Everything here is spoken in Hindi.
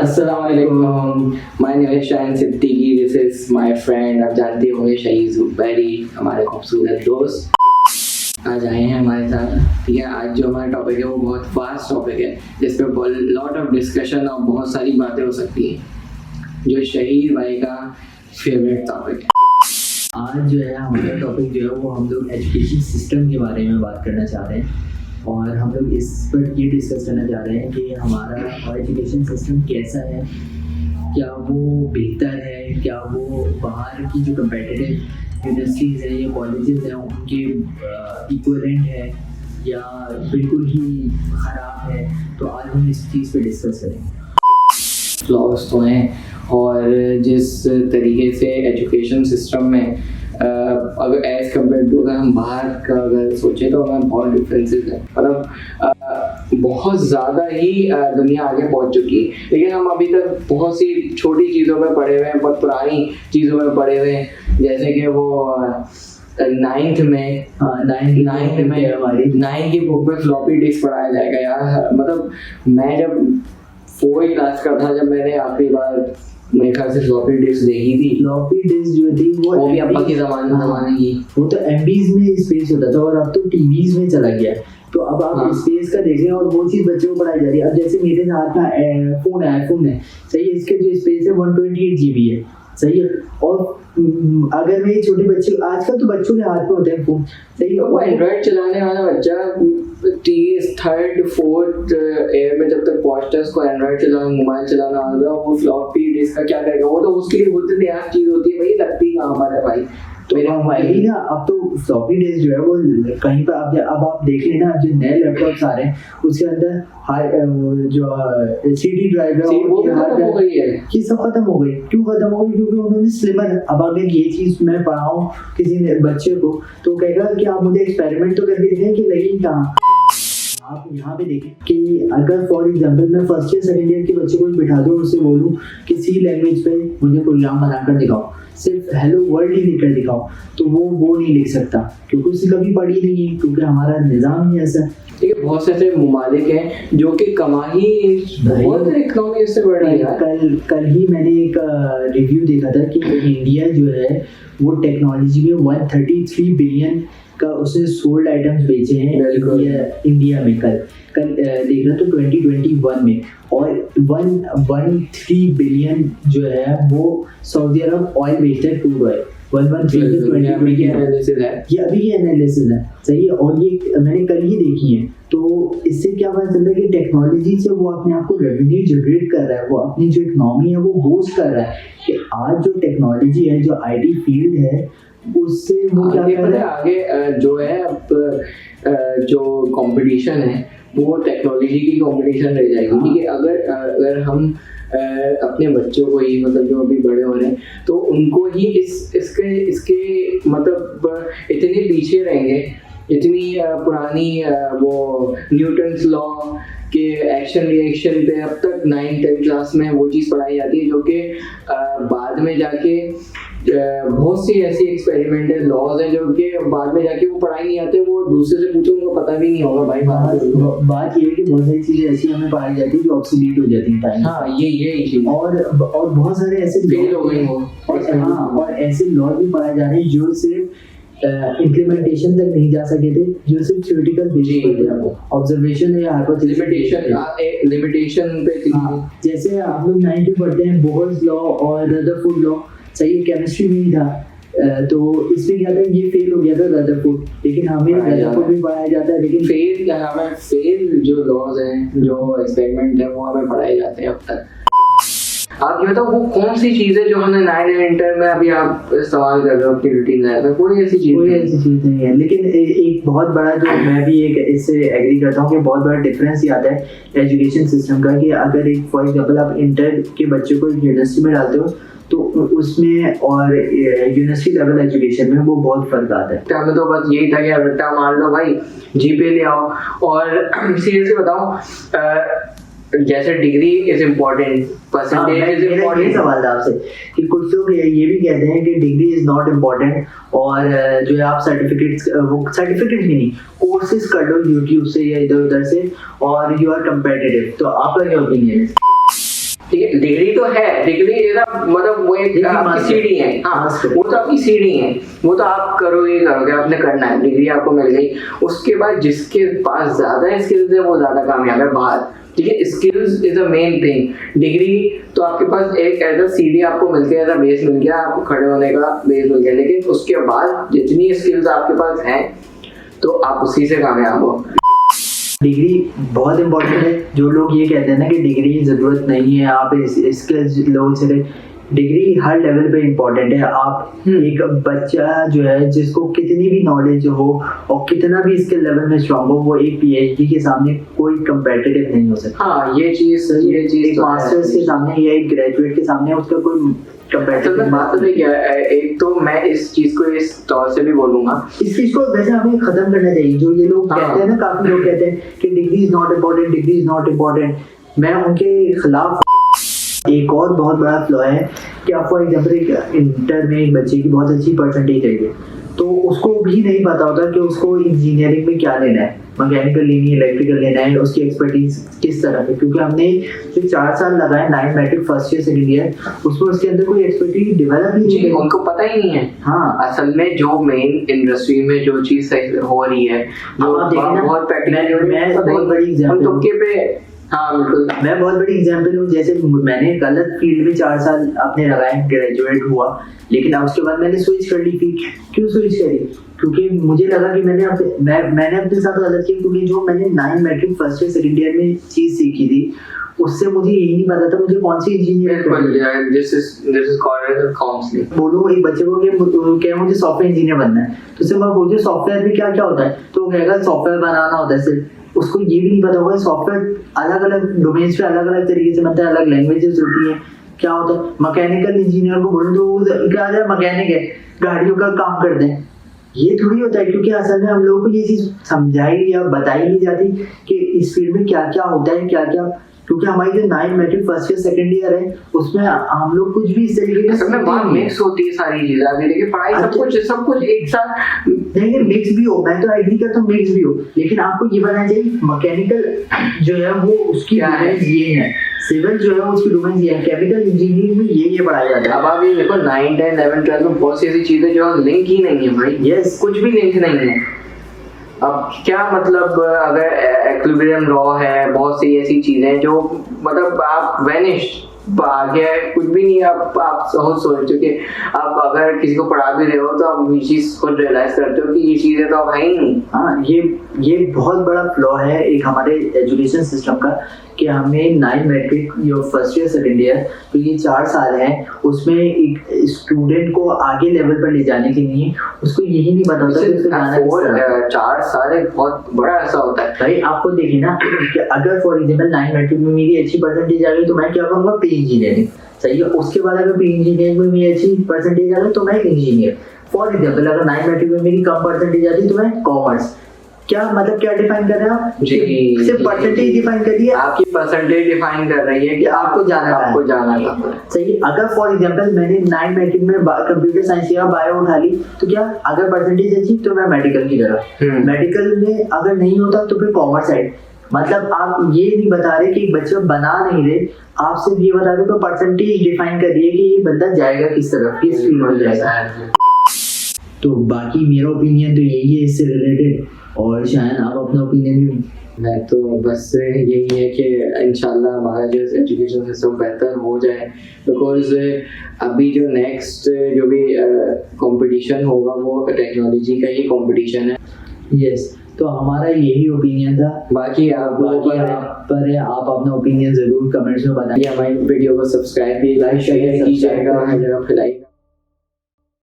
अस्सलामुअलैकुम, my name is Shaheen Siddiqui, this is my friend. आप जानते होंगे शहीद ज़ुबैरी, हमारे खूबसूरत दोस्त आज आए हैं हमारे साथ। ठीक है, आज जो हमारा टॉपिक है वो बहुत फास्ट टॉपिक है जिस पर लॉट ऑफ डिस्कशन और बहुत सारी बातें हो सकती हैं, जो शहीद भाई का फेवरेट टॉपिक है। आज जो है हमारा टॉपिक जो है वो हम लोग एजुकेशन सिस्टम के बारे में बात करना चाह रहे हैं और हम लोग इस पर ये डिस्कस करना चाह रहे हैं कि हमारा एजुकेशन सिस्टम कैसा है, क्या वो बेहतर है, क्या वो बाहर की जो कम्पिटिटिव यूनिवर्सिटीज़ हैं या कॉलेजेस हैं उनके इक्विवेलेंट है या बिल्कुल ही ख़राब है। तो आज हम इस चीज़ पे डिस्कस करेंगे। फ्लॉज तो हैं और जिस तरीके से एजुकेशन सिस्टम में अगर एज़ कम्पेयर टू अगर हम बाहर का अगर सोचें तो हमें बहुत डिफरेंसेस हैं। मतलब बहुत ज़्यादा ही दुनिया आगे पहुंच चुकी है, लेकिन हम अभी तक बहुत सी छोटी चीज़ों में पढ़े हुए हैं, बहुत पुरानी चीज़ों में पढ़े हुए हैं। जैसे कि वो नाइन्थ में नाइन्थ की बुक में फ्लॉपी डिस्क पढ़ाया जाएगा यार। मतलब मैं जब 4th क्लास का था जब मैंने आखिरी बार मेरे ख्याल से फ्लॉपी डिस्क देखी थी। फ्लॉपी डिस्क जो थी वो भी अब्बा के ज़माने की, वो तो MBs में स्पेस होता था और अब तो TVs में चला गया। तो अब आप स्पेस का देख रहे हैं और वो चीज़ बच्चों को पढ़ाई जा रही है। अब जैसे मेरे हाथ में फोन है सही है, इसके जो स्पेस है 128 GB है सही है। और अगर मैं छोटे बच्चे आजकल तो बच्चों के हाथ में होते हैं फोन सही है। वो एंड्रॉइड चलाने वाला बच्चा 3rd 4th ईयर में जब तक पहुंचता है उसको एंड्रॉइड चलाना, मोबाइल चलाना आ गया, वो फ्लॉपी डिस्क का क्या करेगा? वो तो उसके लिए बोलते थे यार चीज़ होती है भाई, लगती कहाँ पर है भाई। तो वही ना, अब तो फ्लॉपी डिस्क जो है वो कहीं पर अब आप देख लेना, जो नए लैपटॉप्स आ रहे हैं उसके अंदर जो CD ड्राइव है वो खत्म हो गई है। ये सब खत्म हो गई। क्यों खत्म हो गई? क्योंकि उन्होंने स्लिमर, अब अगर ये चीज़ मैं पढ़ाऊँ किसी बच्चे को तो कहेगा कि आप मुझे एक्सपेरिमेंट तो करके दिखाएं कि लगी कहाँ। आप यहाँ पे देखें कि अगर फॉर एग्जांपल मैं 1st ईयर 2nd ईयर के बच्चे को बिठा दूँ, उससे बोलूँ कि सी लैंग्वेज पे मुझे प्रोग्राम बनाकर दिखाओ, सिर्फ हेलो वर्ल्ड ही लिखकर दिखाओ, तो वो नहीं लिख सकता क्योंकि उसने कभी पढ़ी नहीं है, क्योंकि हमारा निज़ाम ही ऐसा है। ठीक है, बहुत से ऐसे ममालिक हैं जो कि कमाई बहुत इकोनॉमी से बढ़ रही है। कल ही मैंने एक रिव्यू देखा था कि इंडिया जो है वो टेक्नोलॉजी में 133 बिलियन का उसने सोल्ड आइटम्स बेचे हैं इंडिया में। कल देख रहा तो 2021 में, और 113 बिलियन जो है वो सऊदी अरब ऑयल बेचता है, क्रूड ऑयल 113 ये अभी की एनालिसिस है सही है। और ये मैंने कल ही देखी है। तो इससे क्या पता चलता है कि टेक्नोलॉजी से वो अपने आप को रेवेन्यू जनरेट कर रहा है, वो अपनी जो इकोनॉमी है वो बूस्ट कर रहा है। कि आज जो टेक्नोलॉजी है, जो IT फील्ड है, उससे वो क्या कर रहा है आगे जो है अब जो कंपटीशन है वो टेक्नोलॉजी की कंपटीशन रह जाएगी। ठीक है, अगर हम अपने बच्चों को ही, मतलब जो अभी बड़े हो रहे हैं, तो उनको ही इसके मतलब इतने पीछे रहेंगे, इतनी पुरानी वो न्यूटन्स लॉ के एक्शन रिएक्शन पे अब तक 9th-10th क्लास में वो चीज़ पढ़ाई जाती है, जो कि बाद में जाके बहुत सी ऐसी एक्सपेरिमेंटल लॉज हैं जो कि बाद में जाके वो पढ़ाई नहीं आते, वो दूसरे से पूछो उनको पता भी नहीं होगा भाई। बात ये है कि बहुत सारी चीज़ें ऐसी हमें पढ़ाई जाती है जो ऑब्सोलीट हो जाती है टाइम। हाँ, ये चीज़ और बहुत सारे ऐसे फेल हो गई वो। और ऐसे लॉ भी पढ़ाए जा रहे हैं जो सिर्फ इम्प्लीमेंटेशन तक नहीं जा सके थे, जो सिर्फ थ्योरेटिकल बेसिस पर थे, आपको ऑब्जर्वेशन या लिमिटेशन पे। जैसे आप लोग 9th में पढ़ते हैं बोहर्स लॉ और रदरफोर्ड लॉ सही, केमिस्ट्री में ही था। तो इसमें क्या था, ये फेल हो गया था रदरफोर्ड, लेकिन हमें रदरफोर्ड भी पढ़ाया जाता है, लेकिन फेल जो लॉज हैं, जो एक्सपेरिमेंट है, वो हमें पढ़ाए जाते हैं अब तक। आप ये बताओ वो कौन सी चीज़ है जो हमने 9th इंटर में अभी आप इस्तेमाल कर रहे हो अपनी रूटीन लाइफ में? कोई ऐसी चीज़ नहीं है। लेकिन एक बहुत बड़ा, जो मैं भी एक इससे एग्री करता हूँ कि बहुत बड़ा डिफरेंस ये आता है एजुकेशन सिस्टम का, कि अगर एक फॉर एग्जाम्पल आप इंटर के बच्चे को यूनिवर्सिटी में डालते हो तो उसमें और यूनिवर्सिटी लेवल एजुकेशन में वो बहुत फर्क आता है। हमें तो बस यही था कि रट्टा मार लो भाई, जीपे ले आओ। और सीरियसली बताऊं, जैसे degree is important, percentage is important. सवाल था आपसे कि कुछ लोग ये भी कहते हैं कि डिग्री इज नॉट इम्पोर्टेंट, और जो है आप सर्टिफिकेट भी नहीं, कोर्सेज कर लो यूट्यूब से या इधर उधर से, और यू आर कम्पिटिटिव। तो आपका क्या ओपिनियन है? ठीक है, डिग्री तो है, डिग्री मतलब वो एक आपकी सीढ़ी है, हाँ वो तो आपकी सीढ़ी है, वो तो आप करोगे आपने करना है, डिग्री आपको मिल गई। उसके बाद जिसके पास ज्यादा स्किल्स है वो ज्यादा कामयाब है बाहर, ठीक है। Skills is a main thing. Degree तो आपके पास एक एज अ सीढ़ी आपको मिलती है, एज अ बेस मिल गया, आपको खड़े होने का बेस मिल गया, लेकिन उसके बाद जितनी स्किल्स आपके पास हैं तो आप उसी से कामयाब हो। डिग्री बहुत इंपॉर्टेंट है। जो लोग ये कहते हैं ना कि डिग्री की ज़रूरत नहीं है, आप स्किल्स लो, चले, डिग्री हर लेवल पे इम्पोर्टेंट है। आप एक बच्चा जो है जिसको कितनी भी नॉलेज हो और कितना भी स्किल लेवल में स्ट्रांग हो, वो एक पीएचडी के सामने कोई कंपेटिटिव नहीं हो सकता। हाँ ये चीज़ एक मास्टर्स के सामने या एक ग्रेजुएट के सामने उसका कोई कंपेटिटिव बात तो क्या है। एक तो मैं इस चीज़ को इस तौर से भी बोलूँगा, इस चीज़ को वैसे हमें खत्म करना चाहिए। जो ये लोग कहते हैं ना, काफी लोग कहते हैं कि degree is not important, degree is not important, मैं उनके खिलाफ। एक और बहुत बड़ा फ्लॉ है कि आप फॉर एग्जाम्पल एक इंटर में एक बच्चे की बहुत अच्छी परसेंटेज आई है, तो उसको भी नहीं पता होता कि उसको इंजीनियरिंग में क्या लेना है, मैकेनिकल लेनी है, इलेक्ट्रिकल लेना है, उसकी एक्सपर्टीज किस तरह की, क्योंकि हमने जो 4 साल लगाए 9 matric first year second year, उसमें उसके अंदर कोई एक्सपर्टीज डेवलप ही नहीं है, उनको पता ही नहीं है। हाँ, असल में जो मेन इंडस्ट्री में जो चीज हो रही है, जो बहुत प्रैक्टिकल, मैं बहुत बड़ी एग्जांपल तुक्के पे, हाँ बिल्कुल, मैं बहुत बड़ी एग्जांपल हूँ। जैसे मैंने गलत फील्ड में 4 साल अपने लगाए, ग्रेजुएट हुआ, लेकिन अब उसके बाद मैंने स्विच कर ली थी। क्यों स्विच करी? क्योंकि मुझे लगा कि मैंने अपने साथ गलत किया, क्योंकि जो मैंने 9 matric first year second year में चीज सीखी थी, उससे मुझे यही नहीं पता था मुझे कौन सी इंजीनियरिंग करनी है। This is called counselling. बोलो एक बच्चे को कि मुझे सॉफ्टवेयर इंजीनियर बनना है, तो उससे मैं बोलूँ सॉफ्टवेयर में क्या क्या होता है, तो वो कहेगा सॉफ्टवेयर बनाना होता है सिर्फ। उसको ये भी नहीं पता होगा सॉफ्टवेयर अलग अलग डोमेन्स पे अलग अलग तरीके से बनता है, अलग लैंग्वेजेस होती हैं, क्या होता है। मैकेनिकल इंजीनियर को बोलूँ तो वो क्या है, मैकेनिक है, गाड़ियों का काम करते हैं, ये थोड़ी होता है। क्योंकि असल में हम लोगों को ये चीज़ समझाई या बताई नहीं जाती कि इस फील्ड में क्या क्या होता है, क्या क्या, क्योंकि हमारी जो 9 matric first year second year है उसमें हम लोग कुछ भी इस तरीके से मिक्स होती है सारी चीजें। अभी देखिए पढ़ाई सब कुछ एक साथ नहीं, मिक्स भी हो, मैं तो एग्री करता हूँ मिक्स भी हो, लेकिन आपको ये बताना चाहिए मैकेनिकल जो है वो उसकी डोमेन ये है, सिविल जो है उसकी डोमेन ये है, केमिकल इंजीनियरिंग में ये पढ़ाया जाता है। अब आप ये देखो 9, 10, 11, 12 में बहुत सी ऐसी चीजें जो लिंक ही नहीं है भाई। यस, कुछ भी लिंक नहीं है। अब क्या मतलब, अगर इक्विलिब्रियम लॉ है, बहुत सी ऐसी चीजें जो मतलब आप वैनिश आगे कुछ भी नहीं। आप सोच चुके, आप अगर किसी को पढ़ा भी रहे हो तो आप ये चीज को रियलाइज करते हो कि ये चीजें तो अब है ही नहीं। हाँ, ये बहुत बड़ा फ्लॉ है एक हमारे एजुकेशन सिस्टम का, कि हमें 9 मैट्रिक या फर्स्ट ईयर सेकंड ईयर, तो ये 4 साल है, उसमें एक स्टूडेंट को आगे लेवल पर ले जाने के लिए उसको यही नहीं पता होता कि 4 साल एक बहुत बड़ा ऐसा होता है। भाई आपको देखिए ना कि अगर फॉर एग्जाम्पल 9 मैट्रिक में मेरी अच्छी परसेंटेज आ गई तो मैं क्या करूँगा, प्री इंजीनियरिंग, सही है। उसके बाद अगर प्री इंजीनियरिंग में मेरी अच्छी परसेंटेज आ गई तो मैं इंजीनियर। फॉर एग्जाम्पल अगर 9 मैट्रिक में मेरी कम परसेंटेज आती तो मैं कॉमर्स। क्या मतलब, क्या डिफाइन कर रहे हैं आप? सिर्फ परसेंटेज डिफाइन कर रही है, आपकी परसेंटेज डिफाइन कर रही है कि आपको जाना है। सही। अगर फॉर एग्जांपल मैंने 9 मैट्रिक में कंप्यूटर साइंस या बायो उठा ली, तो क्या अगर परसेंटेज अच्छी तो मैं मेडिकल की तरफ, मेडिकल में अगर नहीं होता तो फिर कॉमर्स साइड। मतलब आप ये नहीं बता रहे कि बच्चे बना नहीं रहे, आप सिर्फ ये बता रहे हो कि परसेंटेज डिफाइन कर रही है कि ये बंदा जाएगा किस तरफ, किस फील्ड में जाएगा। तो बाकी मेरा ओपिनियन तो यही है इससे रिलेटेड, और शायद आप अपना ओपिनियन भी। मैं तो बस यही है कि इंशाल्लाह हमारा जो एजुकेशन सिस्टम बेहतर हो जाए, बिकॉज अभी जो नेक्स्ट जो भी कंपटीशन होगा वो टेक्नोलॉजी का ही कंपटीशन है। यस, तो हमारा यही ओपिनियन था। बाकी आप अपना ओपिनियन जरूर कमेंट्स में बताइए। हमारी वीडियो को सब्सक्राइब भी, लाइक शेयर कीजिएगा, हर जगह फैलाइएगा।